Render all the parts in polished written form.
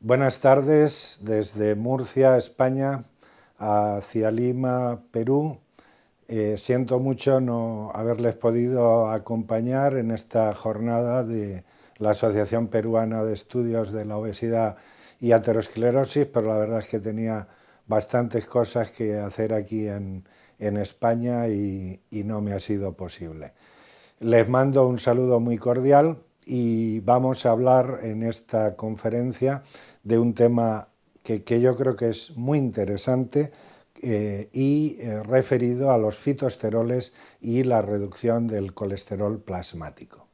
Buenas tardes desde Murcia, España, hacia Lima, Perú. Siento mucho no haberles podido acompañar en esta jornada de la Asociación Peruana de Estudios de la Obesidad y Aterosclerosis, pero la verdad es que tenía bastantes cosas que hacer aquí en España y no me ha sido posible. Les mando un saludo muy cordial y vamos a hablar en esta conferencia de un tema que yo creo que es muy interesante referido a los fitoesteroles y la reducción del colesterol plasmático.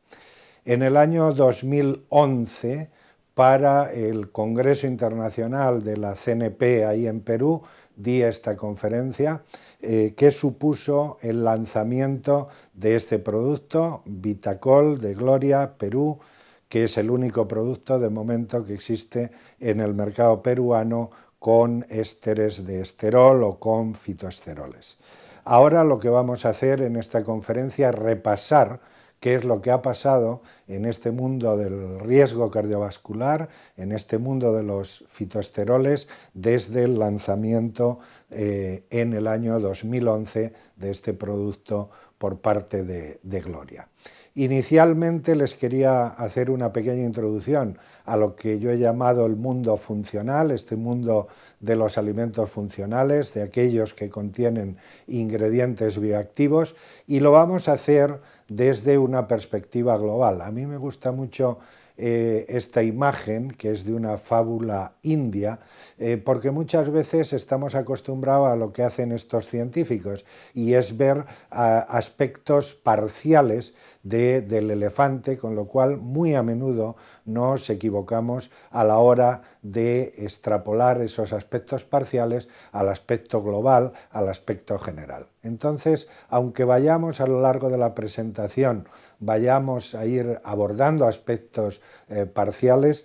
En el año 2011, para el Congreso Internacional de la CNP ahí en Perú, di esta conferencia que supuso el lanzamiento de este producto, Vitacol de Gloria, Perú, que es el único producto de momento que existe en el mercado peruano con ésteres de esterol o con fitoesteroles. Ahora lo que vamos a hacer en esta conferencia es repasar qué es lo que ha pasado en este mundo del riesgo cardiovascular, en este mundo de los fitoesteroles, desde el lanzamiento en el año 2011 de este producto por parte de Gloria. Inicialmente les quería hacer una pequeña introducción a lo que yo he llamado el mundo funcional, este mundo de los alimentos funcionales, de aquellos que contienen ingredientes bioactivos, y lo vamos a hacer desde una perspectiva global. A mí me gusta mucho esta imagen, que es de una fábula india, porque muchas veces estamos acostumbrados a lo que hacen estos científicos, y es ver aspectos parciales del elefante, con lo cual muy a menudo nos equivocamos a la hora de extrapolar esos aspectos parciales al aspecto global, al aspecto general. Entonces, aunque vayamos a lo largo de la presentación, vayamos a ir abordando aspectos parciales,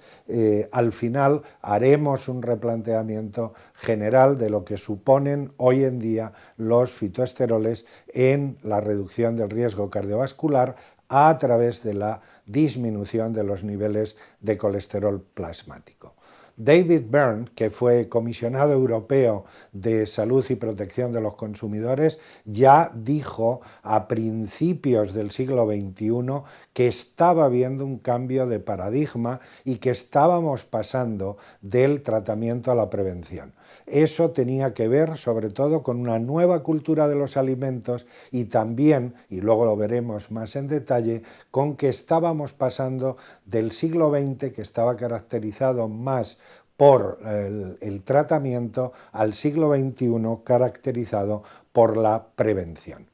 al final haremos un replanteamiento general de lo que suponen hoy en día los fitoesteroles en la reducción del riesgo cardiovascular a través de la disminución de los niveles de colesterol plasmático. David Byrne, que fue comisionado europeo de salud y protección de los consumidores, ya dijo a principios del siglo XXI que estaba habiendo un cambio de paradigma y que estábamos pasando del tratamiento a la prevención. Eso tenía que ver sobre todo con una nueva cultura de los alimentos y también, y luego lo veremos más en detalle, con que estábamos pasando del siglo XX, que estaba caracterizado más por el tratamiento, al siglo XXI caracterizado por la prevención.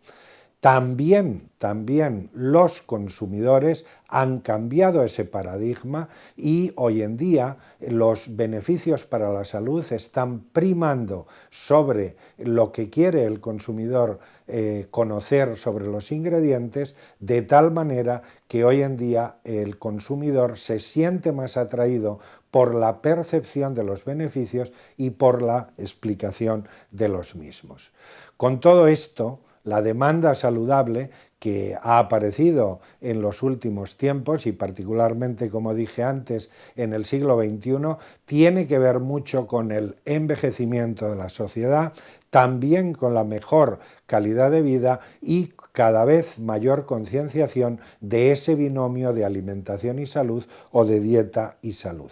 También los consumidores han cambiado ese paradigma y hoy en día los beneficios para la salud están primando sobre lo que quiere el consumidor conocer sobre los ingredientes, de tal manera que hoy en día el consumidor se siente más atraído por la percepción de los beneficios y por la explicación de los mismos. Con todo esto, la demanda saludable que ha aparecido en los últimos tiempos y particularmente, como dije antes, en el siglo XXI, tiene que ver mucho con el envejecimiento de la sociedad, también con la mejor calidad de vida y cada vez mayor concienciación de ese binomio de alimentación y salud o de dieta y salud.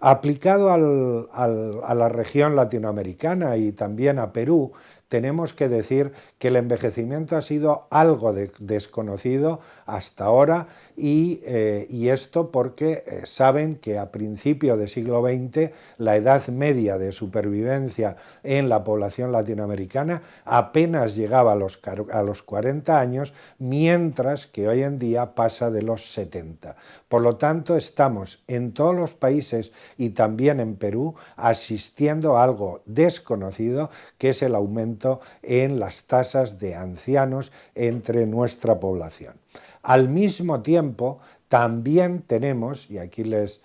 Aplicado a la región latinoamericana y también a Perú, tenemos que decir que el envejecimiento ha sido algo desconocido hasta ahora y esto porque saben que a principios del siglo XX la edad media de supervivencia en la población latinoamericana apenas llegaba a los 40 años, mientras que hoy en día pasa de los 70. Por lo tanto, estamos en todos los países y también en Perú asistiendo a algo desconocido, que es el aumento en las tasas de ancianos entre nuestra población. Al mismo tiempo, también tenemos, y aquí les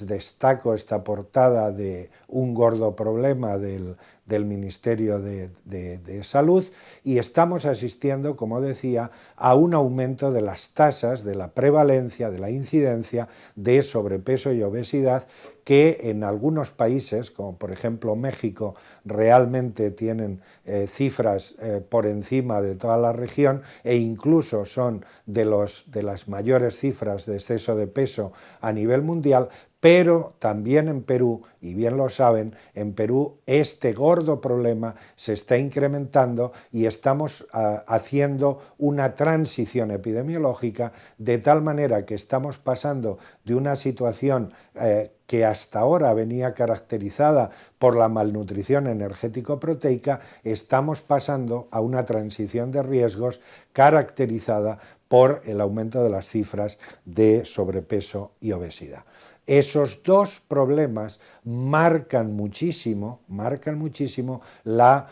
destaco esta portada de Un gordo problema del del Ministerio de Salud, y estamos asistiendo, como decía, a un aumento de las tasas, de la prevalencia, de la incidencia de sobrepeso y obesidad, que en algunos países, como por ejemplo México, realmente tienen cifras por encima de toda la región, e incluso son de las mayores cifras de exceso de peso a nivel mundial. Pero también en Perú, y bien lo saben, en Perú este gordo problema se está incrementando y estamos haciendo una transición epidemiológica, de tal manera que estamos pasando de una situación que hasta ahora venía caracterizada por la malnutrición energético-proteica, estamos pasando a una transición de riesgos caracterizada por el aumento de las cifras de sobrepeso y obesidad. Esos dos problemas marcan muchísimo la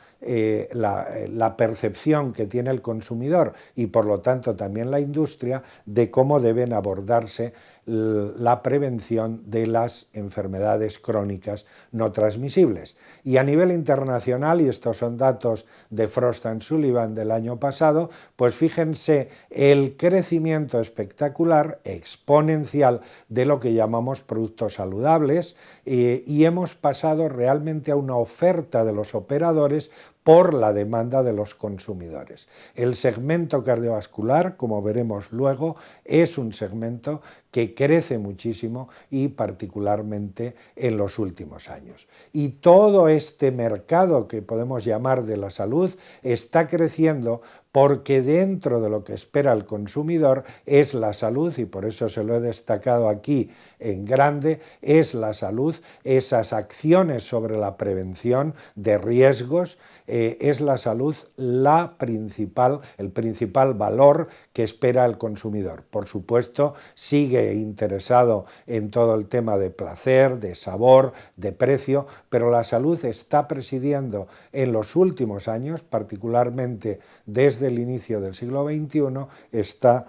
percepción que tiene el consumidor y por lo tanto también la industria de cómo deben abordarse la prevención de las enfermedades crónicas no transmisibles. Y a nivel internacional, y estos son datos de Frost & Sullivan del año pasado, pues fíjense el crecimiento espectacular, exponencial, de lo que llamamos productos saludables, y hemos pasado realmente a una oferta de los operadores por la demanda de los consumidores. El segmento cardiovascular, como veremos luego, es un segmento que crece muchísimo y particularmente en los últimos años. Y todo este mercado que podemos llamar de la salud está creciendo porque dentro de lo que espera el consumidor es la salud, y por eso se lo he destacado aquí en grande, es la salud, esas acciones sobre la prevención de riesgos, es la salud el principal valor que espera el consumidor. Por supuesto, sigue interesado en todo el tema de placer, de sabor, de precio, pero la salud está presidiendo en los últimos años, particularmente desde el inicio del siglo XXI, está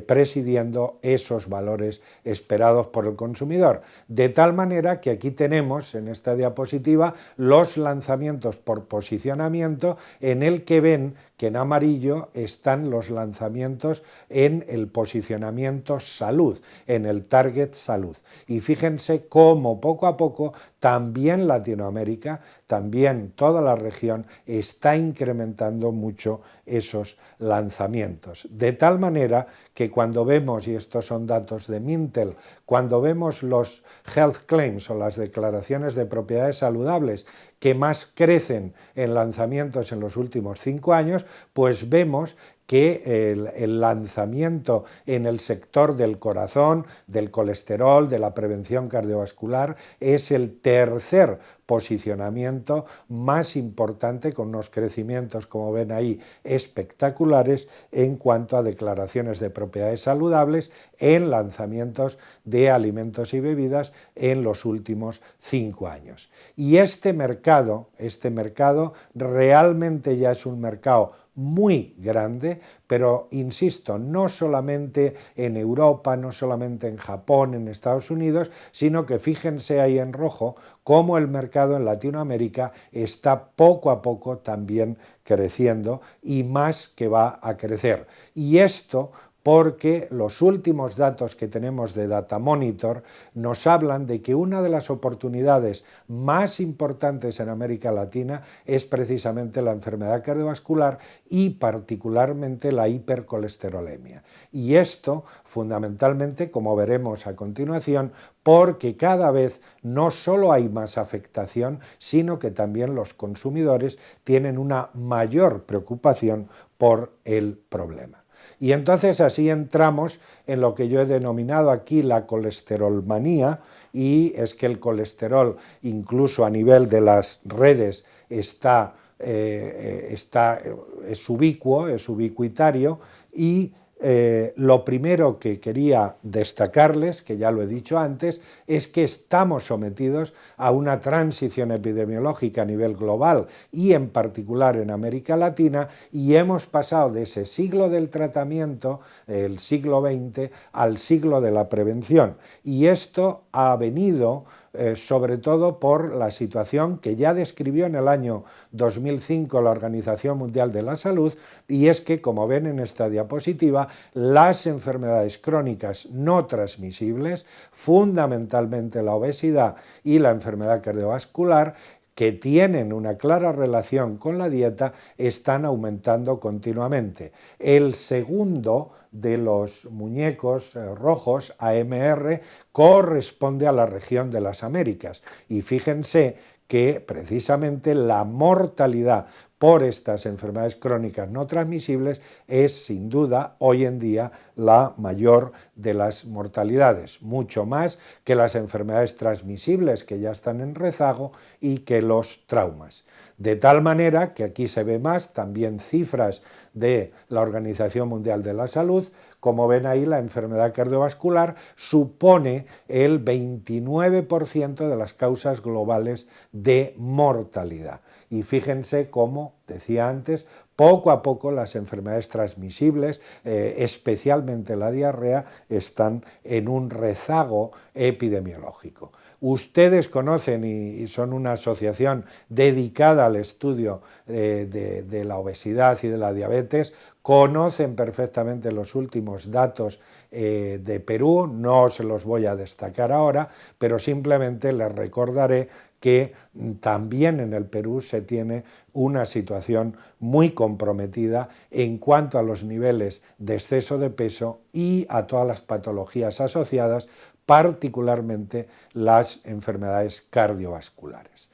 presidiendo esos valores esperados por el consumidor. De tal manera que aquí tenemos en esta diapositiva los lanzamientos por posicionamiento, en el que ven que en amarillo están los lanzamientos en el posicionamiento salud, en el target salud. Y fíjense cómo poco a poco también Latinoamérica, también toda la región está incrementando mucho esos lanzamientos. De tal manera que cuando vemos, y estos son datos de Mintel, cuando vemos los health claims o las declaraciones de propiedades saludables que más crecen en lanzamientos en los últimos 5 años, pues vemos que el lanzamiento en el sector del corazón, del colesterol, de la prevención cardiovascular, es el tercer posicionamiento más importante, con unos crecimientos, como ven ahí, espectaculares en cuanto a declaraciones de propiedades saludables en lanzamientos de alimentos y bebidas en los últimos 5 años. Y este mercado realmente ya es un mercado muy grande, pero insisto, no solamente en Europa, no solamente en Japón, en Estados Unidos, sino que fíjense ahí en rojo cómo el mercado en Latinoamérica está poco a poco también creciendo, y más que va a crecer. Y esto porque los últimos datos que tenemos de Data Monitor nos hablan de que una de las oportunidades más importantes en América Latina es precisamente la enfermedad cardiovascular y particularmente la hipercolesterolemia. Y esto fundamentalmente, como veremos a continuación, porque cada vez no solo hay más afectación, sino que también los consumidores tienen una mayor preocupación por el problema. Y entonces así entramos en lo que yo he denominado aquí la colesterolmanía, y es que el colesterol, incluso a nivel de las redes, es ubicuo, es ubicuitario, y lo primero que quería destacarles, que ya lo he dicho antes, es que estamos sometidos a una transición epidemiológica a nivel global y en particular en América Latina, y hemos pasado de ese siglo del tratamiento, el siglo XX, al siglo de la prevención. Y esto ha venido sobre todo por la situación que ya describió en el año 2005 la Organización Mundial de la Salud, y es que, como ven en esta diapositiva, las enfermedades crónicas no transmisibles, fundamentalmente la obesidad y la enfermedad cardiovascular, que tienen una clara relación con la dieta, están aumentando continuamente. El segundo de los muñecos rojos, AMR, corresponde a la región de las Américas, y fíjense que precisamente la mortalidad por estas enfermedades crónicas no transmisibles es sin duda hoy en día la mayor de las mortalidades, mucho más que las enfermedades transmisibles que ya están en rezago y que los traumas. De tal manera que aquí se ve más también cifras de la Organización Mundial de la Salud. Como ven ahí, la enfermedad cardiovascular supone el 29% de las causas globales de mortalidad. Y fíjense cómo, decía antes, poco a poco las enfermedades transmisibles, especialmente la diarrea, están en un rezago epidemiológico. Ustedes conocen y son una asociación dedicada al estudio de la obesidad y de la diabetes, conocen perfectamente los últimos datos de Perú, no se los voy a destacar ahora, pero simplemente les recordaré que también en el Perú se tiene una situación muy comprometida en cuanto a los niveles de exceso de peso y a todas las patologías asociadas, particularmente las enfermedades cardiovasculares.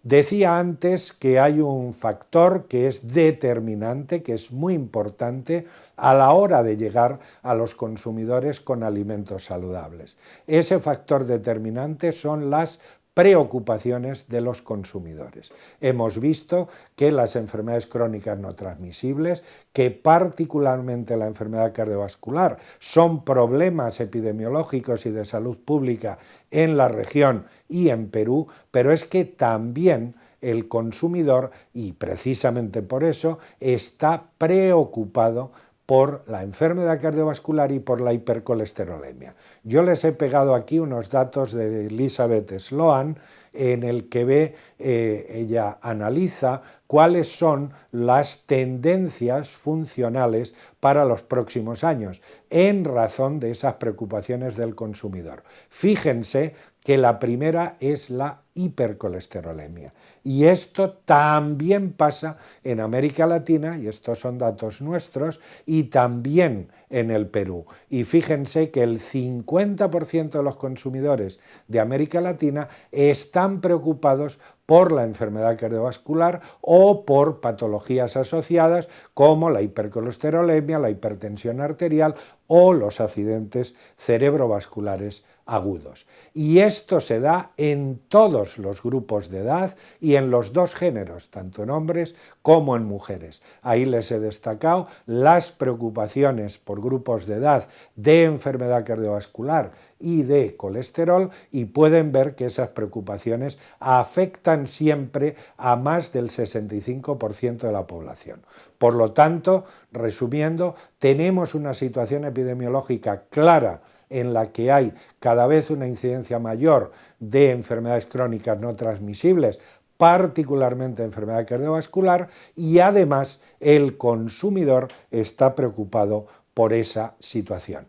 Decía antes que hay un factor que es determinante, que es muy importante a la hora de llegar a los consumidores con alimentos saludables. Ese factor determinante son las preocupaciones de los consumidores. Hemos visto que las enfermedades crónicas no transmisibles, que particularmente la enfermedad cardiovascular, son problemas epidemiológicos y de salud pública en la región y en Perú, pero es que también el consumidor, y precisamente por eso, está preocupado por la enfermedad cardiovascular y por la hipercolesterolemia. Yo les he pegado aquí unos datos de Elizabeth Sloan en el que ella analiza cuáles son las tendencias funcionales para los próximos años en razón de esas preocupaciones del consumidor. Fíjense que la primera es la hipercolesterolemia. Y esto también pasa en América Latina, y estos son datos nuestros, y también en el Perú. Y fíjense que el 50% de los consumidores de América Latina están preocupados por la enfermedad cardiovascular o por patologías asociadas como la hipercolesterolemia, la hipertensión arterial o los accidentes cerebrovasculares agudos. Y esto se da en todos los grupos de edad y en los dos géneros, tanto en hombres como en mujeres. Ahí les he destacado las preocupaciones por grupos de edad de enfermedad cardiovascular y de colesterol, y pueden ver que esas preocupaciones afectan siempre a más del 65% de la población. Por lo tanto, resumiendo, tenemos una situación epidemiológica clara en la que hay cada vez una incidencia mayor de enfermedades crónicas no transmisibles, particularmente enfermedad cardiovascular, y además el consumidor está preocupado por esa situación.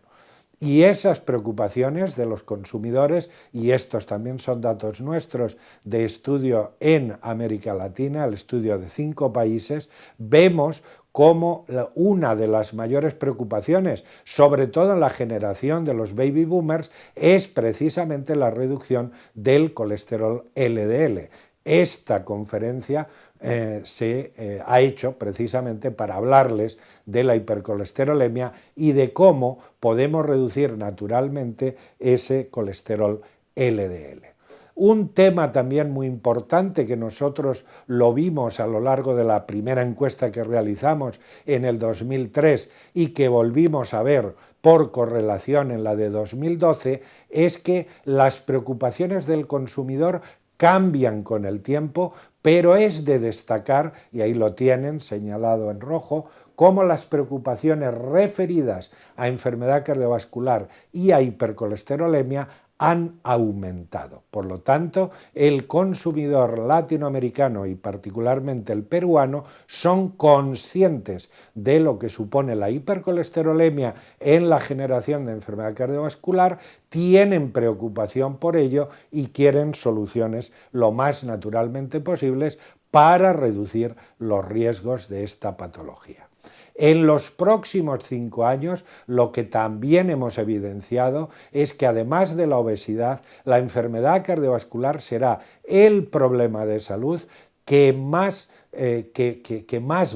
Y esas preocupaciones de los consumidores, y estos también son datos nuestros de estudio en América Latina, el estudio de 5 países, vemos como una de las mayores preocupaciones, sobre todo en la generación de los baby boomers, es precisamente la reducción del colesterol LDL. Esta conferencia se ha hecho precisamente para hablarles de la hipercolesterolemia y de cómo podemos reducir naturalmente ese colesterol LDL. Un tema también muy importante que nosotros lo vimos a lo largo de la primera encuesta que realizamos en el 2003 y que volvimos a ver por correlación en la de 2012, es que las preocupaciones del consumidor cambian con el tiempo, pero es de destacar, y ahí lo tienen señalado en rojo, cómo las preocupaciones referidas a enfermedad cardiovascular y a hipercolesterolemia han aumentado. Por lo tanto, el consumidor latinoamericano y particularmente el peruano son conscientes de lo que supone la hipercolesterolemia en la generación de enfermedad cardiovascular, tienen preocupación por ello y quieren soluciones lo más naturalmente posibles para reducir los riesgos de esta patología. En los próximos 5 años, lo que también hemos evidenciado es que además de la obesidad, la enfermedad cardiovascular será el problema de salud que más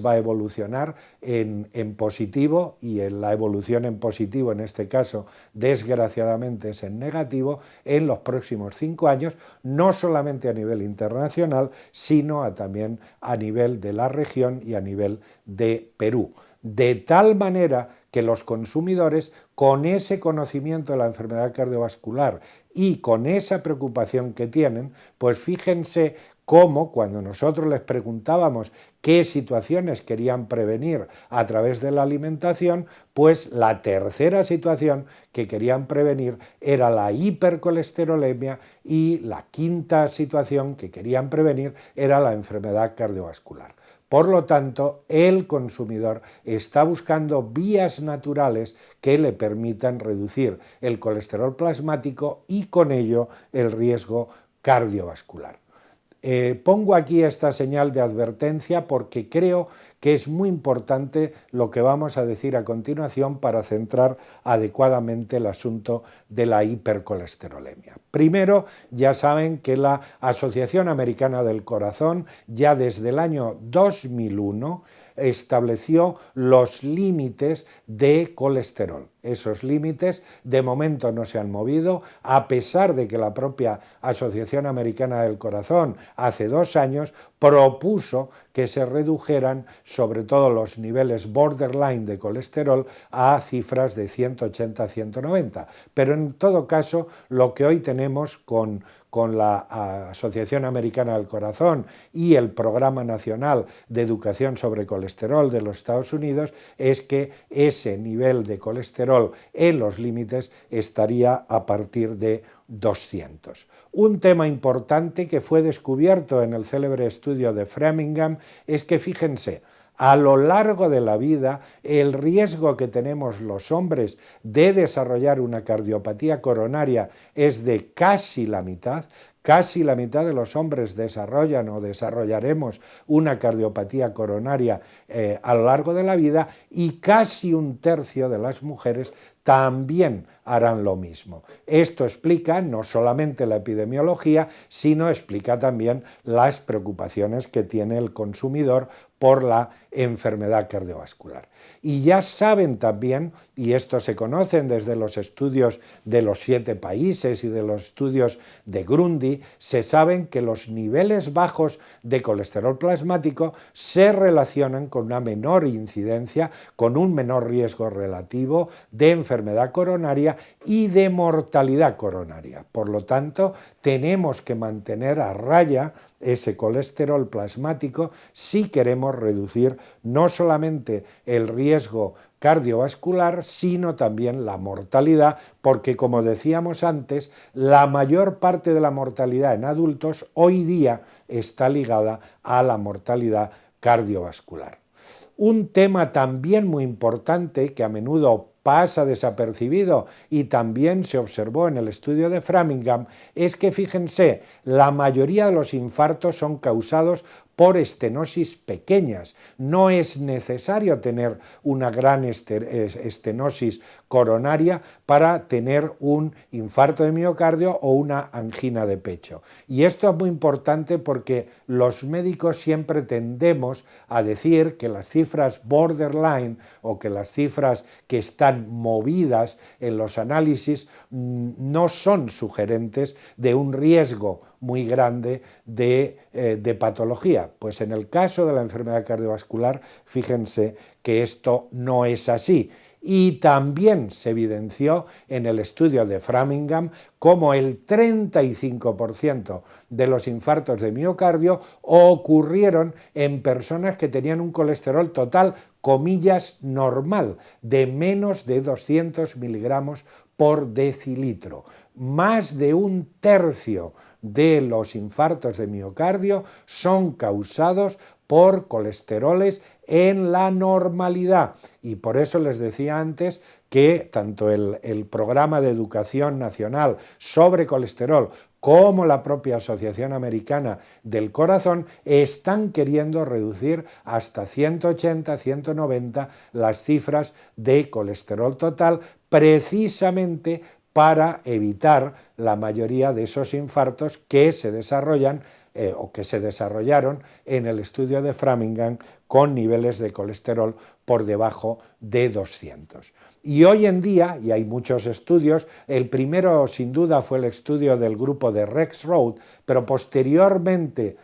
va a evolucionar en positivo, y en la evolución en positivo en este caso desgraciadamente es en negativo, en los próximos 5 años, no solamente a nivel internacional, sino también a nivel de la región y a nivel de Perú. De tal manera que los consumidores, con ese conocimiento de la enfermedad cardiovascular y con esa preocupación que tienen, pues fíjense cómo cuando nosotros les preguntábamos qué situaciones querían prevenir a través de la alimentación, pues la tercera situación que querían prevenir era la hipercolesterolemia y la quinta situación que querían prevenir era la enfermedad cardiovascular. Por lo tanto, el consumidor está buscando vías naturales que le permitan reducir el colesterol plasmático y con ello el riesgo cardiovascular. Pongo aquí esta señal de advertencia porque creo que es muy importante lo que vamos a decir a continuación para centrar adecuadamente el asunto de la hipercolesterolemia. Primero, ya saben que la Asociación Americana del Corazón ya desde el año 2001 estableció los límites de colesterol. Esos límites de momento no se han movido, a pesar de que la propia Asociación Americana del Corazón hace 2 años propuso que se redujeran sobre todo los niveles borderline de colesterol a cifras de 180-190. Pero en todo caso, lo que hoy tenemos con la Asociación Americana del Corazón y el Programa Nacional de Educación sobre Colesterol de los Estados Unidos es que ese nivel de colesterol en los límites estaría a partir de 200. Un tema importante que fue descubierto en el célebre estudio de Framingham es que, fíjense, a lo largo de la vida, el riesgo que tenemos los hombres de desarrollar una cardiopatía coronaria es de casi la mitad. Casi la mitad de los hombres desarrollan o desarrollaremos una cardiopatía coronaria a lo largo de la vida, y casi 1/3 de las mujeres también harán lo mismo. Esto explica no solamente la epidemiología, sino explica también las preocupaciones que tiene el consumidor por la enfermedad cardiovascular. Y ya saben también, y esto se conocen desde los estudios de los 7 países y de los estudios de Grundy, se saben que los niveles bajos de colesterol plasmático se relacionan con una menor incidencia, con un menor riesgo relativo de enfermedad coronaria y de mortalidad coronaria. Por lo tanto, tenemos que mantener a raya ese colesterol plasmático si queremos reducir no solamente el riesgo cardiovascular, sino también la mortalidad, porque como decíamos antes, la mayor parte de la mortalidad en adultos hoy día está ligada a la mortalidad cardiovascular. Un tema también muy importante que a menudo pasa desapercibido y también se observó en el estudio de Framingham es que, fíjense, la mayoría de los infartos son causados por estenosis pequeñas. No es necesario tener una gran estenosis coronaria para tener un infarto de miocardio o una angina de pecho. Y esto es muy importante porque los médicos siempre tendemos a decir que las cifras borderline o que las cifras que están movidas en los análisis no son sugerentes de un riesgo muy grande de patología. Pues en el caso de la enfermedad cardiovascular, fíjense que esto no es así. Y también se evidenció en el estudio de Framingham cómo el 35% de los infartos de miocardio ocurrieron en personas que tenían un colesterol total, comillas, normal, de menos de 200 miligramos por decilitro. más de un tercio de los infartos de miocardio son causados por colesteroles en la normalidad. Y por eso les decía antes que tanto el programa de educación nacional sobre colesterol como la propia Asociación Americana del Corazón están queriendo reducir hasta 180, 190 las cifras de colesterol total, precisamente para evitar la mayoría de esos infartos que se desarrollan o que se desarrollaron en el estudio de Framingham con niveles de colesterol por debajo de 200. Y hoy en día, y hay muchos estudios, el primero sin duda fue el estudio del grupo de Rexroad, pero posteriormente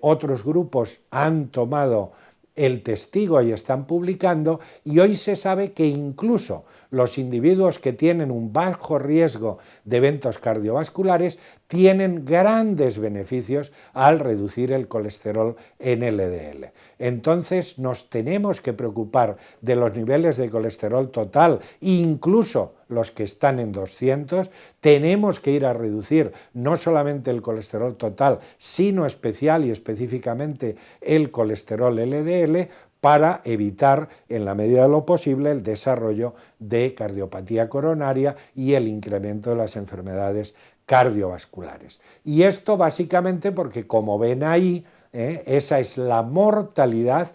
otros grupos han tomado el testigo y están publicando, y hoy se sabe que incluso los individuos que tienen un bajo riesgo de eventos cardiovasculares tienen grandes beneficios al reducir el colesterol en LDL. Entonces nos tenemos que preocupar de los niveles de colesterol total, incluso los que están en 200, tenemos que ir a reducir no solamente el colesterol total, sino especial y específicamente el colesterol LDL, para evitar, en la medida de lo posible, el desarrollo de cardiopatía coronaria y el incremento de las enfermedades cardiovasculares. Y esto básicamente porque, como ven ahí, esa es la mortalidad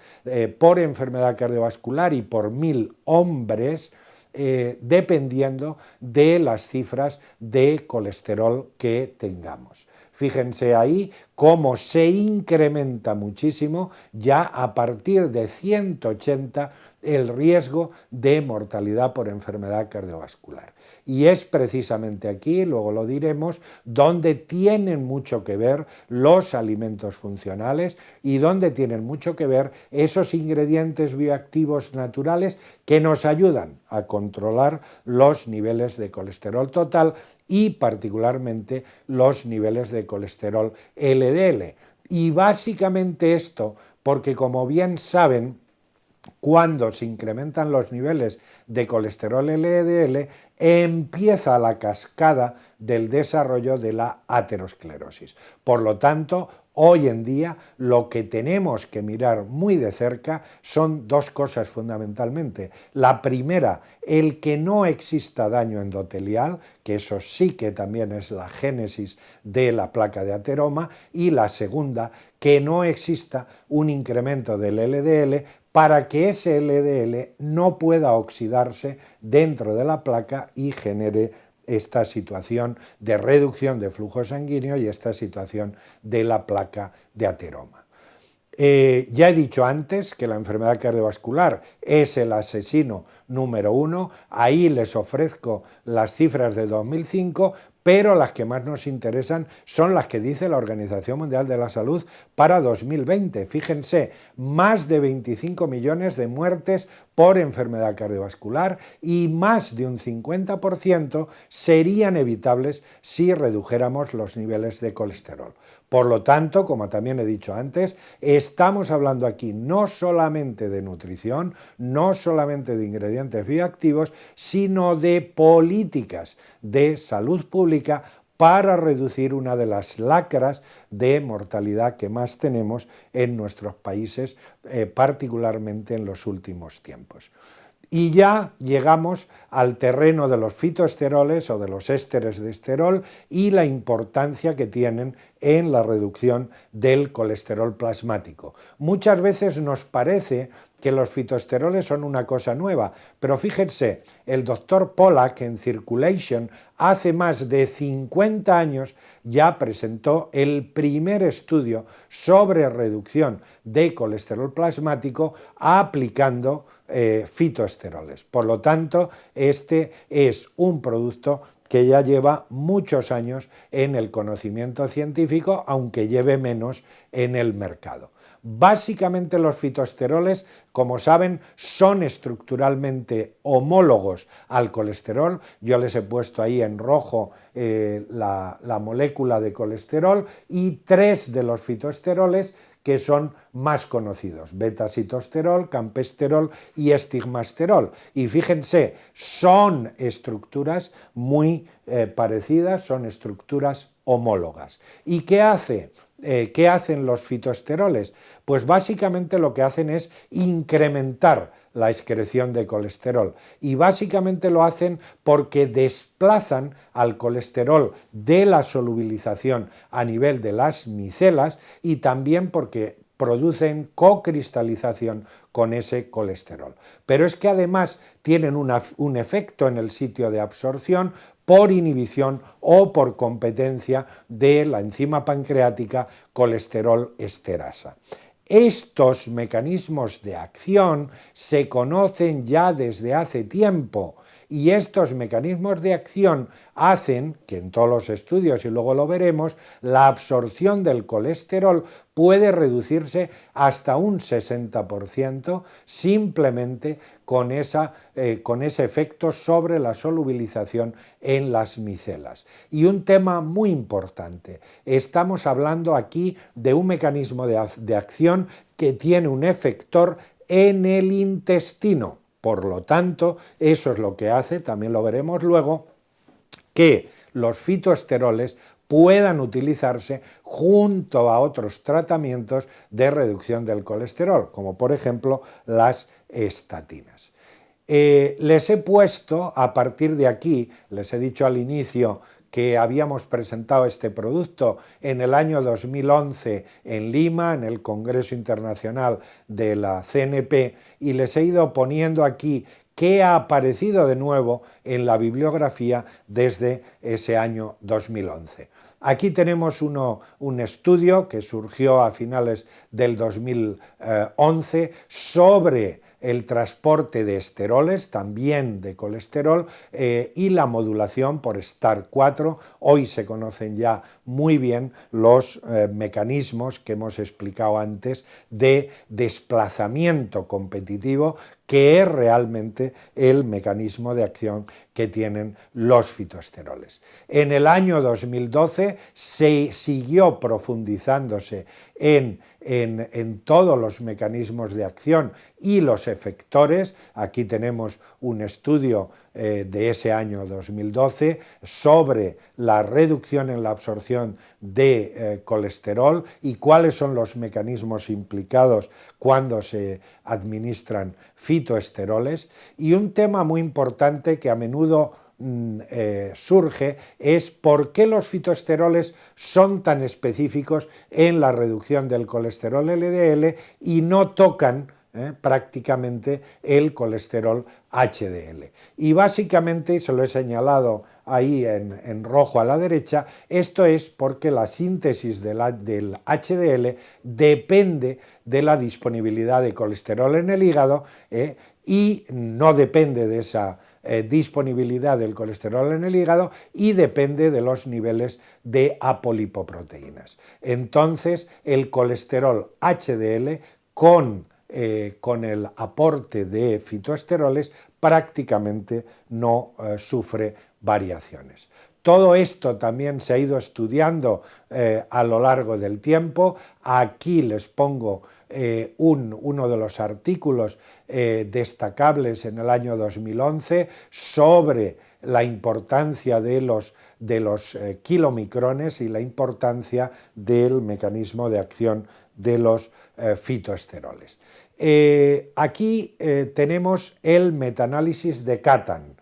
por enfermedad cardiovascular y por 1000 hombres, dependiendo de las cifras de colesterol que tengamos. Fíjense ahí cómo se incrementa muchísimo ya a partir de 180 el riesgo de mortalidad por enfermedad cardiovascular. Y es precisamente aquí, luego lo diremos, donde tienen mucho que ver los alimentos funcionales y donde tienen mucho que ver esos ingredientes bioactivos naturales que nos ayudan a controlar los niveles de colesterol total y particularmente los niveles de colesterol LDL. Y básicamente esto porque, como bien saben, cuando se incrementan los niveles de colesterol LDL, empieza la cascada del desarrollo de la aterosclerosis. Por lo tanto, hoy en día lo que tenemos que mirar muy de cerca son dos cosas fundamentalmente. La primera, el que no exista daño endotelial, que eso sí que también es la génesis de la placa de ateroma, y la segunda, que no exista un incremento del LDL para que ese LDL no pueda oxidarse dentro de la placa y genere esta situación de reducción de flujo sanguíneo y esta situación de la placa de ateroma. Ya he dicho antes que la enfermedad cardiovascular es el asesino número 1, ahí les ofrezco las cifras de 2005, pero las que más nos interesan son las que dice la Organización Mundial de la Salud para 2020. Fíjense, más de 25 millones de muertes por enfermedad cardiovascular y más de un 50% serían evitables si redujéramos los niveles de colesterol. Por lo tanto, como también he dicho antes, estamos hablando aquí no solamente de nutrición, no solamente de ingredientes bioactivos, sino de políticas de salud pública para reducir una de las lacras de mortalidad que más tenemos en nuestros países, particularmente en los últimos tiempos. Y ya llegamos al terreno de los fitoesteroles o de los ésteres de esterol y la importancia que tienen en la reducción del colesterol plasmático. Muchas veces nos parece que los fitoesteroles son una cosa nueva, pero fíjense, el doctor Pollack en Circulation hace más de 50 años ya presentó el primer estudio sobre reducción de colesterol plasmático aplicando fitoesteroles. Por lo tanto, este es un producto que ya lleva muchos años en el conocimiento científico, aunque lleve menos en el mercado. Básicamente los fitoesteroles, como saben, son estructuralmente homólogos al colesterol. Yo les he puesto ahí en rojo la molécula de colesterol y 3 de los fitoesteroles que son más conocidos: beta-sitosterol, campesterol y estigmasterol. Y fíjense, son estructuras muy parecidas, son estructuras homólogas. ¿Y qué hace? ¿Qué hacen los fitoesteroles? Pues básicamente lo que hacen es incrementar la excreción de colesterol, y básicamente lo hacen porque desplazan al colesterol de la solubilización a nivel de las micelas, y también porque producen cocristalización con ese colesterol. Pero es que además tienen un efecto en el sitio de absorción por inhibición o por competencia de la enzima pancreática colesterol esterasa. Estos mecanismos de acción se conocen ya desde hace tiempo, y estos mecanismos de acción hacen que en todos los estudios, y luego lo veremos, la absorción del colesterol puede reducirse hasta un 60% simplemente con ese efecto sobre la solubilización en las micelas. Y un tema muy importante: estamos hablando aquí de un mecanismo de acción que tiene un efector en el intestino. Por lo tanto, eso es lo que hace, también lo veremos luego, que los fitoesteroles puedan utilizarse junto a otros tratamientos de reducción del colesterol, como por ejemplo las estatinas. Les he puesto, a partir de aquí, les he dicho al inicio que habíamos presentado este producto en el año 2011 en Lima, en el Congreso Internacional de la CNP, y les he ido poniendo aquí qué ha aparecido de nuevo en la bibliografía desde ese año 2011. Aquí tenemos un estudio que surgió a finales del 2011 sobre el transporte de esteroles, también de colesterol, y la modulación por STAR4. Hoy se conocen ya muy bien los mecanismos que hemos explicado antes de desplazamiento competitivo, que es realmente el mecanismo de acción que tienen los fitoesteroles. En el año 2012 se siguió profundizándose en todos los mecanismos de acción y los efectores. Aquí tenemos un estudio de ese año 2012 sobre la reducción en la absorción de colesterol y cuáles son los mecanismos implicados cuando se administran fitoesteroles. Y un tema muy importante que a menudo surge es por qué los fitoesteroles son tan específicos en la reducción del colesterol LDL y no tocan prácticamente el colesterol HDL. Y básicamente, se lo he señalado ahí en rojo a la derecha, esto es porque la síntesis del HDL depende de la disponibilidad de colesterol en el hígado, y no depende de esa disponibilidad del colesterol en el hígado, y depende de los niveles de apolipoproteínas. Entonces, el colesterol HDL con el aporte de fitoesteroles prácticamente no sufre variaciones. Todo esto también se ha ido estudiando a lo largo del tiempo. Aquí les pongo uno de los artículos destacables en el año 2011 sobre la importancia de los kilomicrones y la importancia del mecanismo de acción de los fitoesteroles. Aquí tenemos el metaanálisis de Katan.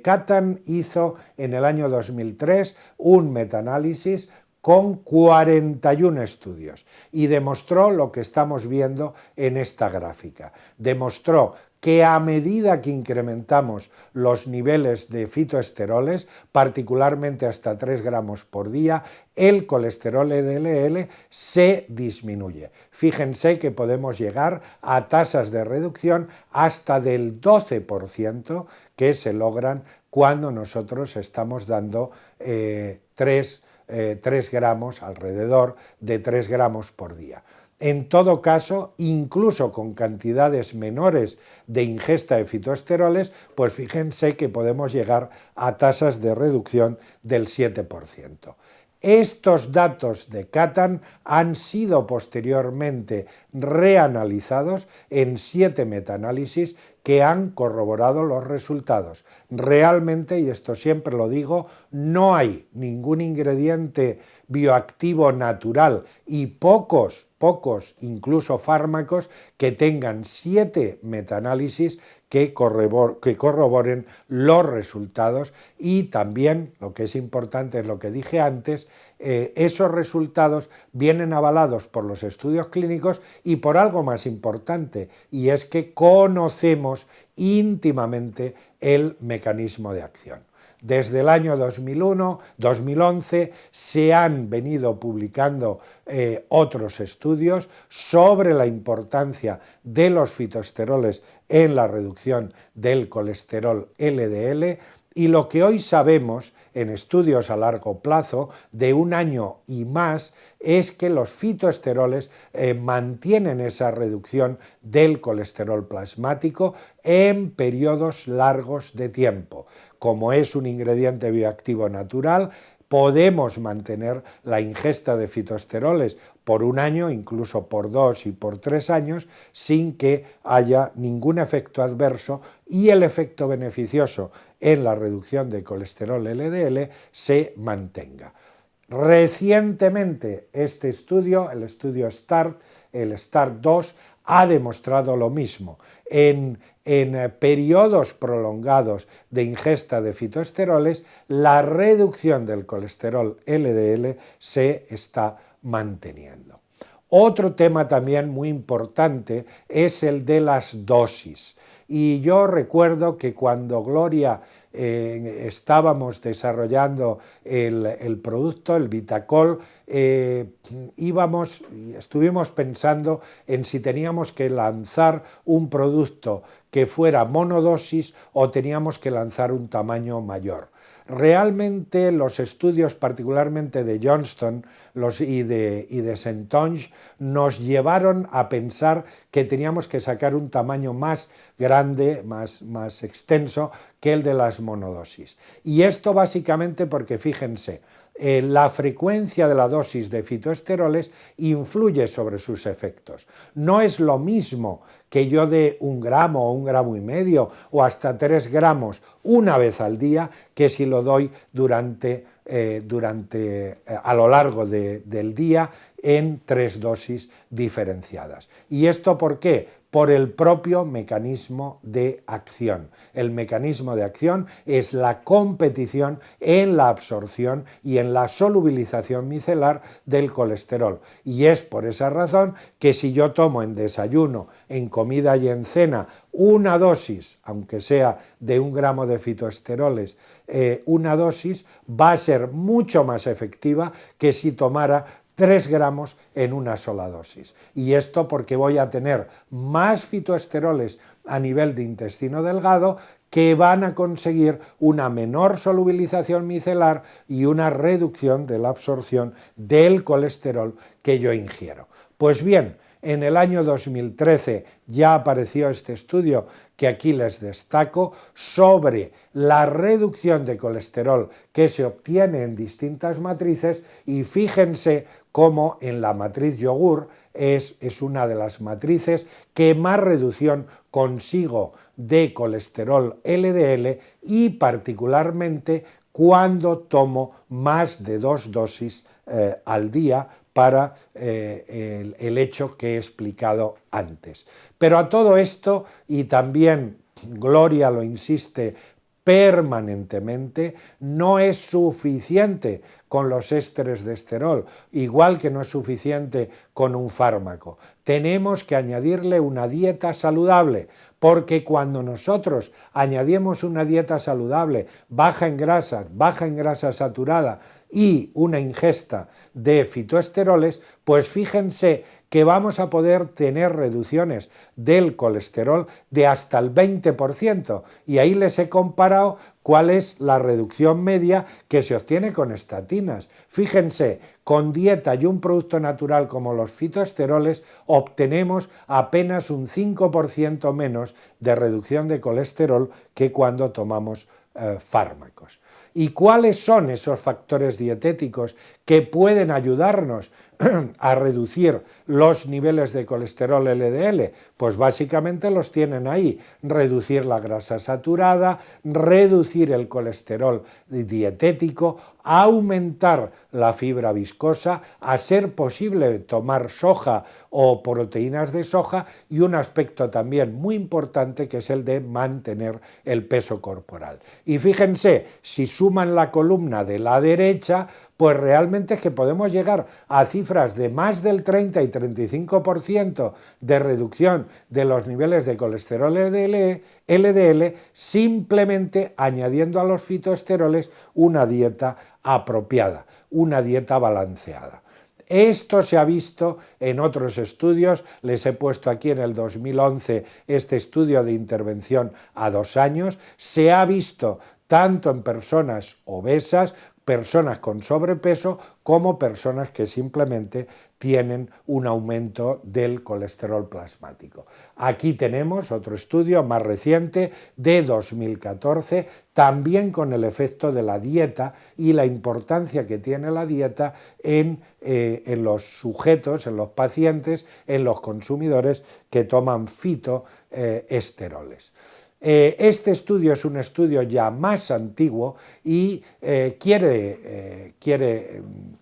Katan hizo en el año 2003 un metaanálisis con 41 estudios y demostró lo que estamos viendo en esta gráfica. Demostró que a medida que incrementamos los niveles de fitoesteroles, particularmente hasta 3 gramos por día, el colesterol LDL se disminuye. Fíjense que podemos llegar a tasas de reducción hasta del 12% que se logran cuando nosotros estamos dando 3 gramos, alrededor de 3 gramos por día. En todo caso, incluso con cantidades menores de ingesta de fitoesteroles, pues fíjense que podemos llegar a tasas de reducción del 7%. Estos datos de Cattan han sido posteriormente reanalizados en 7 metaanálisis que han corroborado los resultados. Realmente, y esto siempre lo digo, no hay ningún ingrediente bioactivo natural y pocos incluso fármacos que tengan 7 metaanálisis que corroboren los resultados, y también, lo que es importante es lo que dije antes, esos resultados vienen avalados por los estudios clínicos y por algo más importante, y es que conocemos íntimamente el mecanismo de acción. Desde el año 2011 se han venido publicando otros estudios sobre la importancia de los fitoesteroles en la reducción del colesterol LDL, y lo que hoy sabemos en estudios a largo plazo, de un año y más, es que los fitoesteroles mantienen esa reducción del colesterol plasmático en periodos largos de tiempo. Como es un ingrediente bioactivo natural, podemos mantener la ingesta de fitoesteroles por un año, incluso por 2 y por 3 años, sin que haya ningún efecto adverso, y el efecto beneficioso en la reducción de colesterol LDL se mantenga. Recientemente este estudio, el estudio START, el START-2, ha demostrado lo mismo. En periodos prolongados de ingesta de fitoesteroles, la reducción del colesterol LDL se está manteniendo. Otro tema también muy importante es el de las dosis. Y yo recuerdo que cuando Gloria estábamos desarrollando el producto, el Vitacol, estuvimos pensando en si teníamos que lanzar un producto que fuera monodosis o teníamos que lanzar un tamaño mayor. Realmente los estudios, particularmente de Johnston y de Saintonge, nos llevaron a pensar que teníamos que sacar un tamaño más grande, más extenso que el de las monodosis. Y esto básicamente porque, fíjense, la frecuencia de la dosis de fitoesteroles influye sobre sus efectos. No es lo mismo que yo dé 1 gramo o 1,5 gramos o hasta 3 gramos una vez al día, que si lo doy a lo largo del día en 3 dosis diferenciadas. ¿Y esto por qué? Por el propio mecanismo de acción. El mecanismo de acción es la competición en la absorción y en la solubilización micelar del colesterol. Y es por esa razón que si yo tomo en desayuno, en comida y en cena una dosis, aunque sea de 1 gramo de fitoesteroles, una dosis va a ser mucho más efectiva que si tomara 3 gramos en una sola dosis. Y esto porque voy a tener más fitoesteroles a nivel de intestino delgado que van a conseguir una menor solubilización micelar y una reducción de la absorción del colesterol que yo ingiero. Pues bien, en el año 2013 ya apareció este estudio que aquí les destaco sobre la reducción de colesterol que se obtiene en distintas matrices, y fíjense cómo en la matriz yogur es una de las matrices que más reducción consigo de colesterol LDL, y particularmente cuando tomo más de 2 dosis al día para el hecho que he explicado antes. Pero a todo esto, y también Gloria lo insiste permanentemente, no es suficiente con los ésteres de esterol, igual que no es suficiente con un fármaco. Tenemos que añadirle una dieta saludable, porque cuando nosotros añadimos una dieta saludable, baja en grasa saturada y una ingesta de fitoesteroles, pues fíjense que vamos a poder tener reducciones del colesterol de hasta el 20%, y ahí les he comparado cuál es la reducción media que se obtiene con estatinas. Fíjense, con dieta y un producto natural como los fitoesteroles obtenemos apenas un 5% menos de reducción de colesterol que cuando tomamos fármacos. ¿Y cuáles son esos factores dietéticos que pueden ayudarnos a reducir los niveles de colesterol LDL? Pues básicamente los tienen ahí: reducir la grasa saturada, reducir el colesterol dietético, aumentar la fibra viscosa, a ser posible tomar soja o proteínas de soja, y un aspecto también muy importante que es el de mantener el peso corporal. Y fíjense, si suman la columna de la derecha, pues realmente es que podemos llegar a cifras de más del 30 y 35% de reducción de los niveles de colesterol LDL simplemente añadiendo a los fitoesteroles una dieta apropiada, una dieta balanceada. Esto se ha visto en otros estudios, les he puesto aquí en el 2011 este estudio de intervención a 2 años, se ha visto tanto en personas obesas, personas con sobrepeso, como personas que simplemente tienen un aumento del colesterol plasmático. Aquí tenemos otro estudio más reciente de 2014, también con el efecto de la dieta y la importancia que tiene la dieta en los sujetos, en los pacientes, en los consumidores que toman fitoesteroles. Este estudio es un estudio ya más antiguo y quiere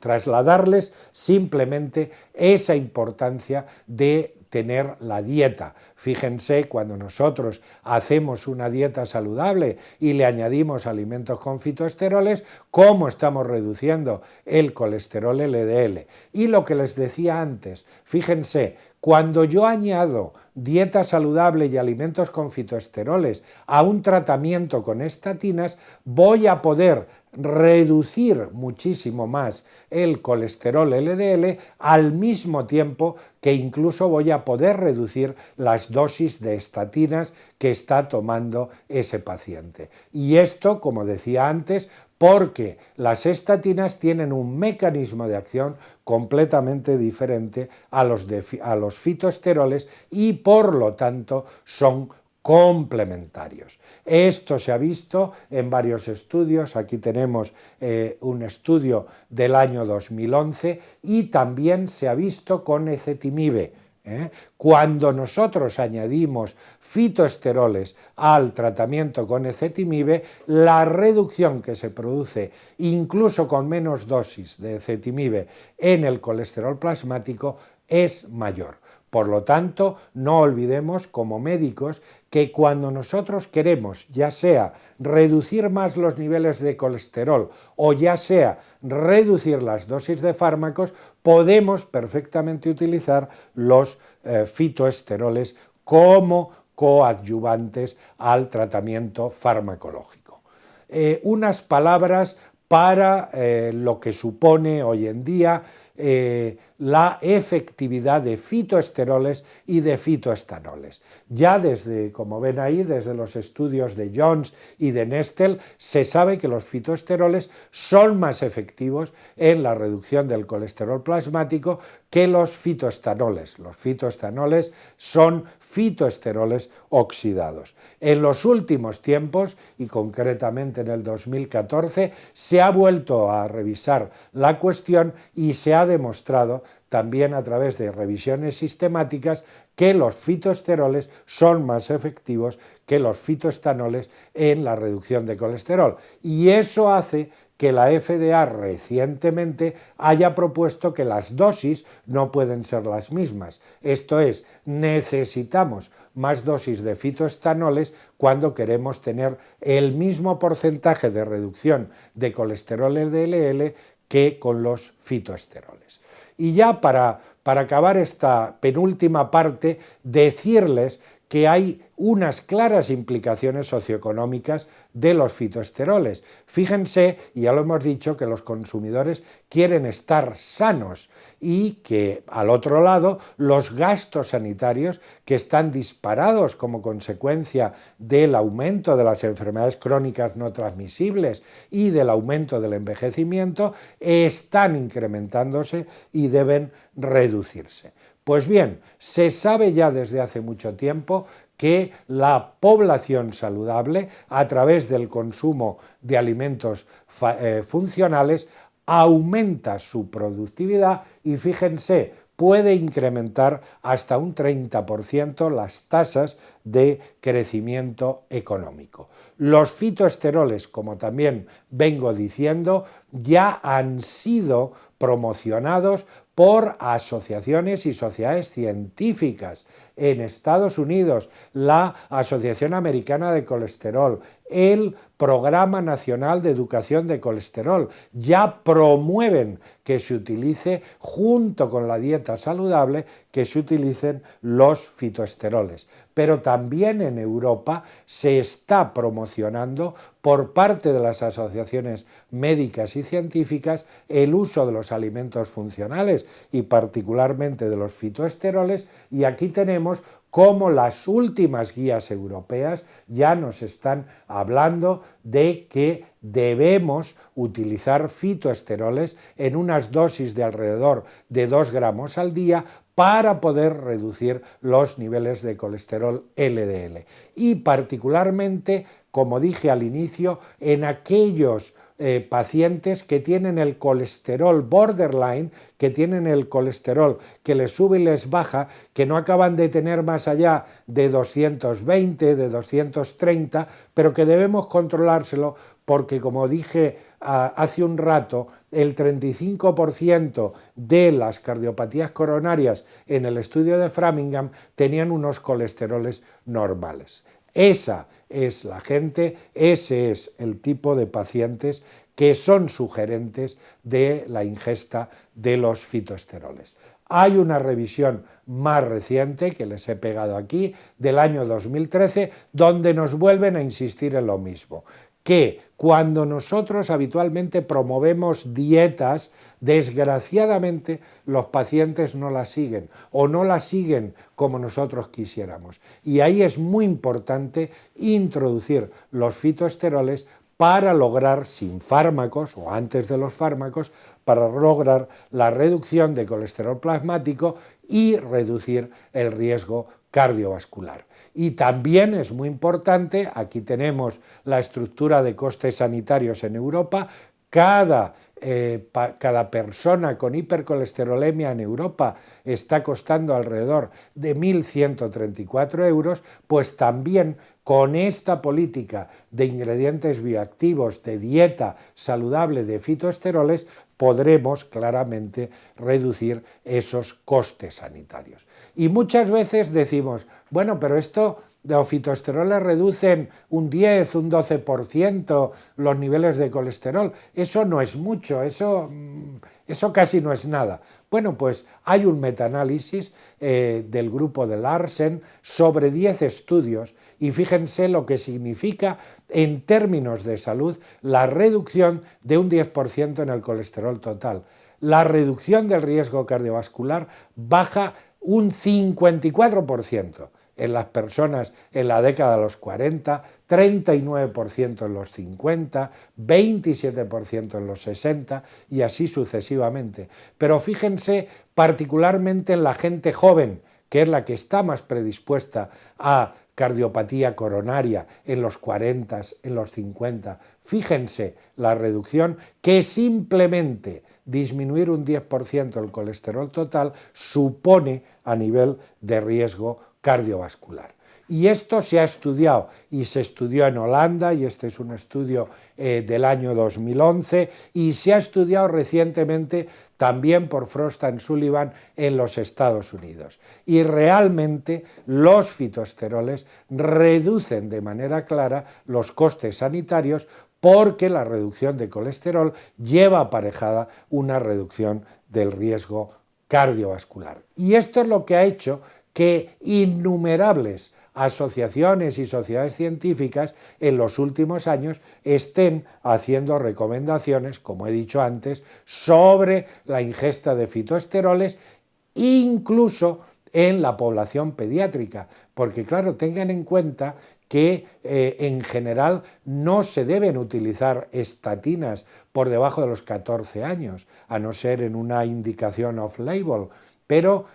trasladarles simplemente esa importancia de tener la dieta. Fíjense, cuando nosotros hacemos una dieta saludable y le añadimos alimentos con fitoesteroles, cómo estamos reduciendo el colesterol LDL. Y lo que les decía antes, fíjense, cuando yo añado dieta saludable y alimentos con fitoesteroles a un tratamiento con estatinas, voy a poder reducir muchísimo más el colesterol LDL, al mismo tiempo que incluso voy a poder reducir las dosis de estatinas que está tomando ese paciente. Y esto, como decía antes, porque las estatinas tienen un mecanismo de acción completamente diferente a los fitoesteroles y por lo tanto son complementarios. Esto se ha visto en varios estudios, aquí tenemos un estudio del año 2011 y también se ha visto con ezetimibe. Cuando nosotros añadimos fitoesteroles al tratamiento con ezetimibe, la reducción que se produce, incluso con menos dosis de ezetimibe en el colesterol plasmático, es mayor. Por lo tanto, no olvidemos como médicos que cuando nosotros queremos, ya sea reducir más los niveles de colesterol o ya sea reducir las dosis de fármacos, podemos perfectamente utilizar los fitoesteroles como coadyuvantes al tratamiento farmacológico. Unas palabras para lo que supone hoy en día la efectividad de fitoesteroles y de fitoestanoles. Ya desde, como ven ahí, desde los estudios de Jones y de Nestel, se sabe que los fitoesteroles son más efectivos en la reducción del colesterol plasmático que los fitoestanoles. Los fitoestanoles son fitoesteroles oxidados. En los últimos tiempos, y concretamente en el 2014, se ha vuelto a revisar la cuestión y se ha demostrado también a través de revisiones sistemáticas que los fitoesteroles son más efectivos que los fitoestanoles en la reducción de colesterol. Y eso hace que la FDA recientemente haya propuesto que las dosis no pueden ser las mismas. Esto es, necesitamos más dosis de fitoestanoles cuando queremos tener el mismo porcentaje de reducción de colesterol LDL que con los fitoesteroles. Y ya para acabar esta penúltima parte, decirles que hay unas claras implicaciones socioeconómicas de los fitoesteroles. Fíjense, y ya lo hemos dicho, que los consumidores quieren estar sanos y que, al otro lado, los gastos sanitarios que están disparados como consecuencia del aumento de las enfermedades crónicas no transmisibles y del aumento del envejecimiento están incrementándose y deben reducirse. Pues bien, se sabe ya desde hace mucho tiempo que la población saludable, a través del consumo de alimentos funcionales, aumenta su productividad y fíjense, puede incrementar hasta un 30% las tasas de crecimiento económico. Los fitoesteroles, como también vengo diciendo, ya han sido promocionados por asociaciones y sociedades científicas. En Estados Unidos, la Asociación Americana de Colesterol, el Programa Nacional de Educación de Colesterol, ya promueven que se utilice, junto con la dieta saludable, que se utilicen los fitoesteroles. Pero también en Europa se está promocionando por parte de las asociaciones médicas y científicas el uso de los alimentos funcionales y particularmente de los fitoesteroles, y aquí tenemos cómo las últimas guías europeas ya nos están hablando de que debemos utilizar fitoesteroles en unas dosis de alrededor de 2 gramos al día para poder reducir los niveles de colesterol LDL. Y particularmente, como dije al inicio, en aquellos pacientes que tienen el colesterol borderline, que tienen el colesterol que les sube y les baja, que no acaban de tener más allá de 220, de 230, pero que debemos controlárselo porque, como dije hace un rato, el 35% de las cardiopatías coronarias en el estudio de Framingham tenían unos colesteroles normales. Esa es la gente, ese es el tipo de pacientes que son sugerentes de la ingesta de los fitoesteroles. Hay una revisión más reciente, que les he pegado aquí, del año 2013, donde nos vuelven a insistir en lo mismo, que cuando nosotros habitualmente promovemos dietas, desgraciadamente los pacientes no las siguen o no las siguen como nosotros quisiéramos. Y ahí es muy importante introducir los fitoesteroles para lograr, sin fármacos o antes de los fármacos, para lograr la reducción de colesterol plasmático y reducir el riesgo cardiovascular. Y también es muy importante, aquí tenemos la estructura de costes sanitarios en Europa, cada persona con hipercolesterolemia en Europa está costando alrededor de 1.134 euros, pues también con esta política de ingredientes bioactivos, de dieta saludable de fitoesteroles, podremos claramente reducir esos costes sanitarios. Y muchas veces decimos, bueno, pero esto de los fitoesteroles reducen un 10, un 12% los niveles de colesterol. Eso no es mucho, eso casi no es nada. Bueno, pues hay un metaanálisis del grupo de Larsen sobre 10 estudios y fíjense lo que significa en términos de salud la reducción de un 10% en el colesterol total. La reducción del riesgo cardiovascular baja un 54% en las personas en la década de los 40, 39% en los 50, 27% en los 60 y así sucesivamente. Pero fíjense particularmente en la gente joven, que es la que está más predispuesta a cardiopatía coronaria en los 40, en los 50. Fíjense la reducción que simplemente disminuir un 10% el colesterol total supone a nivel de riesgo cardiovascular. Y esto se ha estudiado y se estudió en Holanda, y este es un estudio del año 2011, y se ha estudiado recientemente también por Frost and Sullivan en los Estados Unidos. Y realmente los fitoesteroles reducen de manera clara los costes sanitarios porque la reducción de colesterol lleva aparejada una reducción del riesgo cardiovascular. Y esto es lo que ha hecho que innumerables asociaciones y sociedades científicas en los últimos años estén haciendo recomendaciones, como he dicho antes, sobre la ingesta de fitoesteroles, incluso en la población pediátrica, porque claro, tengan en cuenta que en general no se deben utilizar estatinas por debajo de los 14 años, a no ser en una indicación off-label, pero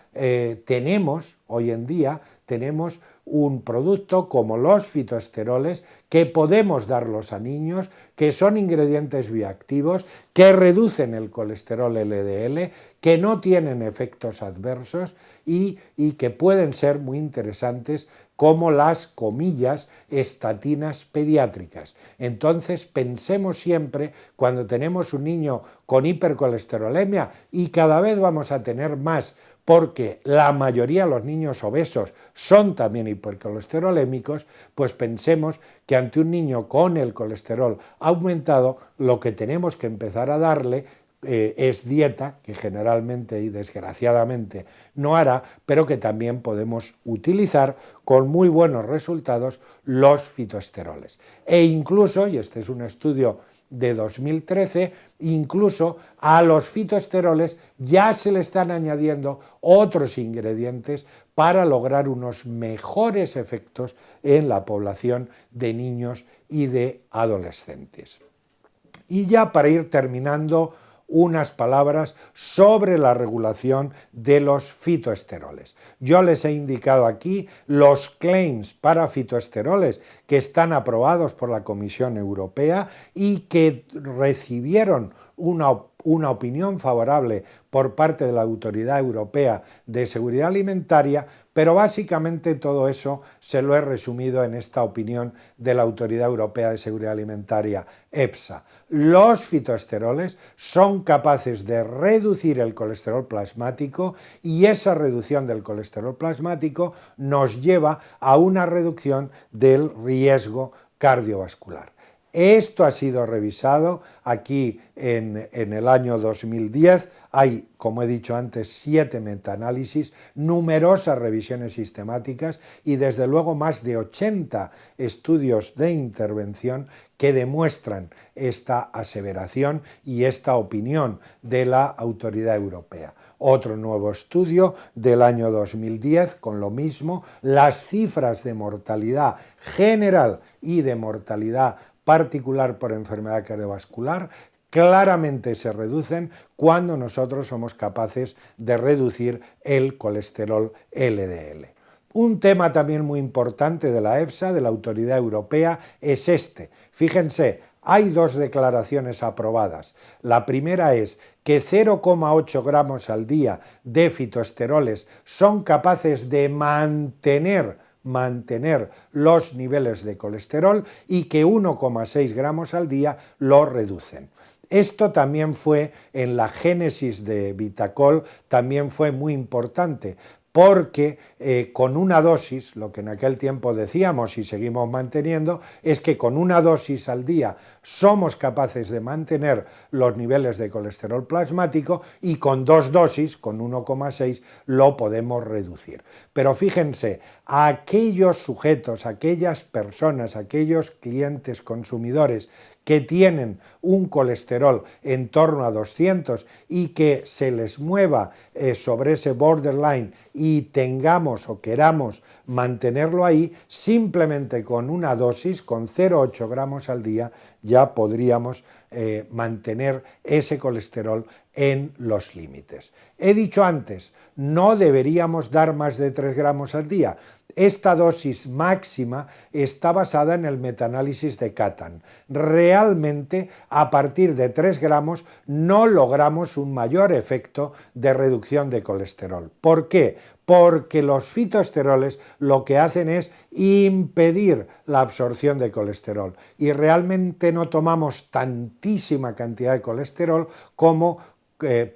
hoy en día tenemos un producto como los fitoesteroles que podemos darlos a niños, que son ingredientes bioactivos, que reducen el colesterol LDL, que no tienen efectos adversos y que pueden ser muy interesantes como las, comillas, estatinas pediátricas. Entonces pensemos siempre, cuando tenemos un niño con hipercolesterolemia, y cada vez vamos a tener más, porque la mayoría de los niños obesos son también hipercolesterolémicos, pues pensemos que ante un niño con el colesterol aumentado, lo que tenemos que empezar a darle es dieta, que generalmente y desgraciadamente no hará, pero que también podemos utilizar con muy buenos resultados los fitoesteroles. E incluso, y este es un estudio de 2013, incluso a los fitoesteroles ya se le están añadiendo otros ingredientes para lograr unos mejores efectos en la población de niños y de adolescentes. Y ya para ir terminando, unas palabras sobre la regulación de los fitoesteroles. Yo les he indicado aquí los claims para fitoesteroles que están aprobados por la Comisión Europea y que recibieron una opinión favorable por parte de la Autoridad Europea de Seguridad Alimentaria, pero básicamente todo eso se lo he resumido en esta opinión de la Autoridad Europea de Seguridad Alimentaria, EFSA. Los fitoesteroles son capaces de reducir el colesterol plasmático y esa reducción del colesterol plasmático nos lleva a una reducción del riesgo cardiovascular. Esto ha sido revisado aquí en el año 2010, hay, como he dicho antes, 7 metaanálisis, numerosas revisiones sistemáticas y desde luego más de 80 estudios de intervención que demuestran esta aseveración y esta opinión de la Autoridad Europea. Otro nuevo estudio del año 2010 con lo mismo, las cifras de mortalidad general y de mortalidad particular por enfermedad cardiovascular claramente se reducen cuando nosotros somos capaces de reducir el colesterol LDL. Un tema también muy importante de la EFSA, de la Autoridad Europea, es este. Fíjense, hay 2 declaraciones aprobadas. La primera es que 0,8 gramos al día de fitoesteroles son capaces de mantener los niveles de colesterol y que 1,6 gramos al día lo reducen. Esto también fue en la génesis de Vitacol, también fue muy importante, porque con una dosis, lo que en aquel tiempo decíamos y seguimos manteniendo, es que con una dosis al día somos capaces de mantener los niveles de colesterol plasmático y con 2 dosis, con 1,6, lo podemos reducir. Pero fíjense, a aquellos sujetos, aquellas personas, aquellos clientes consumidores que tienen un colesterol en torno a 200 y que se les mueva sobre ese borderline y tengamos o queramos mantenerlo ahí, simplemente con una dosis, con 0,8 gramos al día, ya podríamos mantener ese colesterol en los límites. He dicho antes, no deberíamos dar más de 3 gramos al día. Esta dosis máxima está basada en el metaanálisis de Catan. Realmente, a partir de 3 gramos no logramos un mayor efecto de reducción de colesterol. ¿Por qué? Porque los fitoesteroles lo que hacen es impedir la absorción de colesterol y realmente no tomamos tantísima cantidad de colesterol como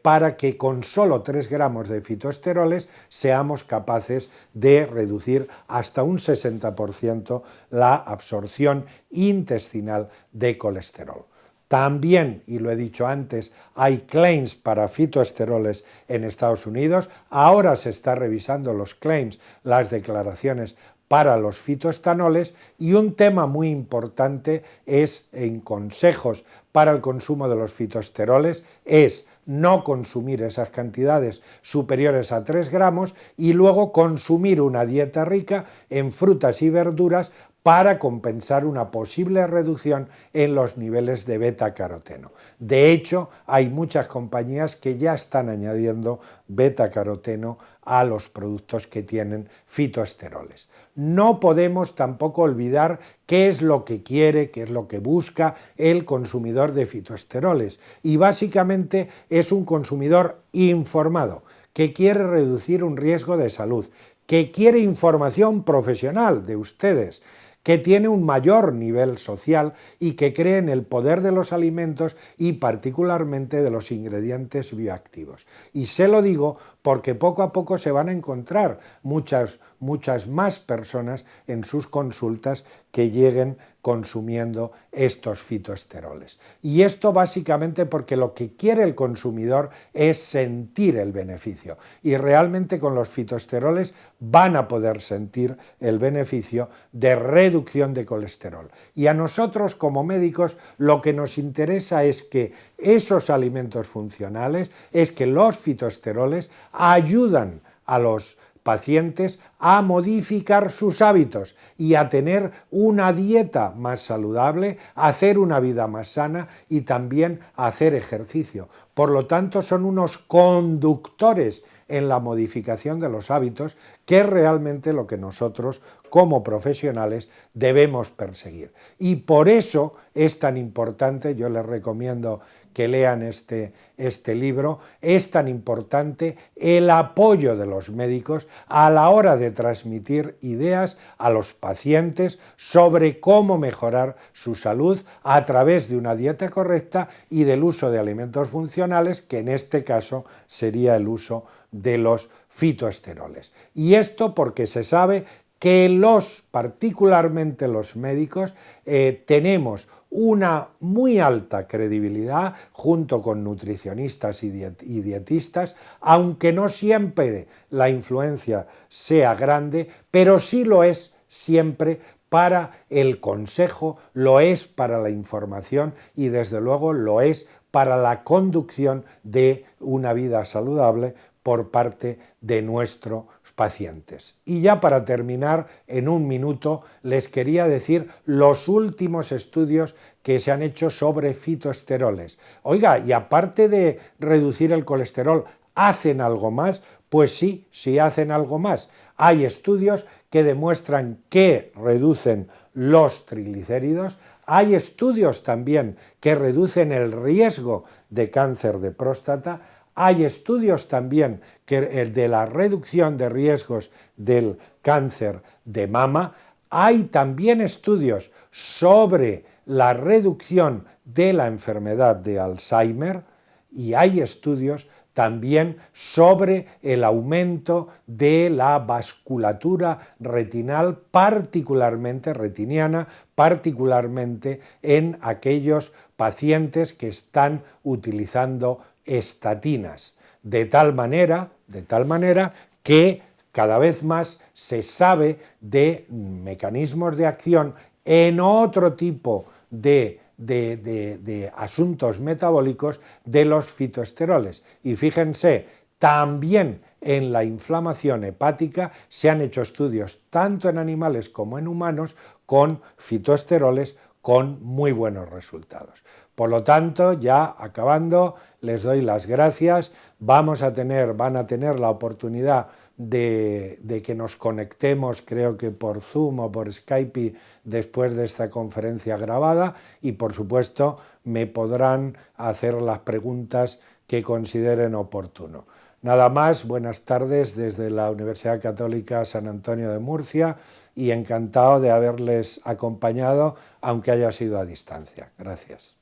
para que con solo 3 gramos de fitoesteroles seamos capaces de reducir hasta un 60% la absorción intestinal de colesterol. También, y lo he dicho antes, hay claims para fitoesteroles en Estados Unidos. Ahora se está revisando los claims, las declaraciones para los fitoestanoles, y un tema muy importante es, en consejos para el consumo de los fitoesteroles, es no consumir esas cantidades superiores a 3 gramos y luego consumir una dieta rica en frutas y verduras para compensar una posible reducción en los niveles de beta-caroteno. De hecho, hay muchas compañías que ya están añadiendo beta-caroteno a los productos que tienen fitoesteroles. No podemos tampoco olvidar qué es lo que quiere, qué es lo que busca el consumidor de fitoesteroles, y básicamente es un consumidor informado, que quiere reducir un riesgo de salud, que quiere información profesional de ustedes, que tiene un mayor nivel social y que cree en el poder de los alimentos y particularmente de los ingredientes bioactivos. Y se lo digo porque poco a poco se van a encontrar muchas más personas en sus consultas que lleguen consumiendo estos fitoesteroles. Y esto básicamente porque lo que quiere el consumidor es sentir el beneficio, y realmente con los fitoesteroles van a poder sentir el beneficio de reducción de colesterol. Y a nosotros como médicos lo que nos interesa es que esos alimentos funcionales, es que los fitoesteroles ayudan a los pacientes a modificar sus hábitos y a tener una dieta más saludable, a hacer una vida más sana y también a hacer ejercicio. Por lo tanto, son unos conductores en la modificación de los hábitos, que es realmente lo que nosotros como profesionales debemos perseguir. Y por eso es tan importante, yo les recomiendo que lean este libro, es tan importante el apoyo de los médicos a la hora de transmitir ideas a los pacientes sobre cómo mejorar su salud a través de una dieta correcta y del uso de alimentos funcionales, que en este caso sería el uso de los fitoesteroles. Y esto porque se sabe que particularmente los médicos, tenemos una muy alta credibilidad junto con nutricionistas y dietistas, aunque no siempre la influencia sea grande, pero sí lo es siempre para el consejo, lo es para la información y desde luego lo es para la conducción de una vida saludable por parte de nuestros pacientes. Y ya para terminar, en un minuto, les quería decir los últimos estudios que se han hecho sobre fitoesteroles. Oiga, y aparte de reducir el colesterol, ¿hacen algo más? Pues sí, sí hacen algo más. Hay estudios que demuestran que reducen los triglicéridos, hay estudios también que reducen el riesgo de cáncer de próstata, hay estudios también de la reducción de riesgos del cáncer de mama, hay también estudios sobre la reducción de la enfermedad de Alzheimer y hay estudios también sobre el aumento de la vasculatura retinal, particularmente retiniana, particularmente en aquellos pacientes que están utilizando estatinas, de tal manera que cada vez más se sabe de mecanismos de acción en otro tipo de asuntos metabólicos de los fitoesteroles. Y fíjense, también en la inflamación hepática se han hecho estudios tanto en animales como en humanos con fitoesteroles con muy buenos resultados. Por lo tanto, ya acabando, les doy las gracias. Van a tener la oportunidad de que nos conectemos, creo que por Zoom o por Skype, después de esta conferencia grabada, y por supuesto me podrán hacer las preguntas que consideren oportuno. Nada más, buenas tardes desde la Universidad Católica San Antonio de Murcia y encantado de haberles acompañado, aunque haya sido a distancia. Gracias.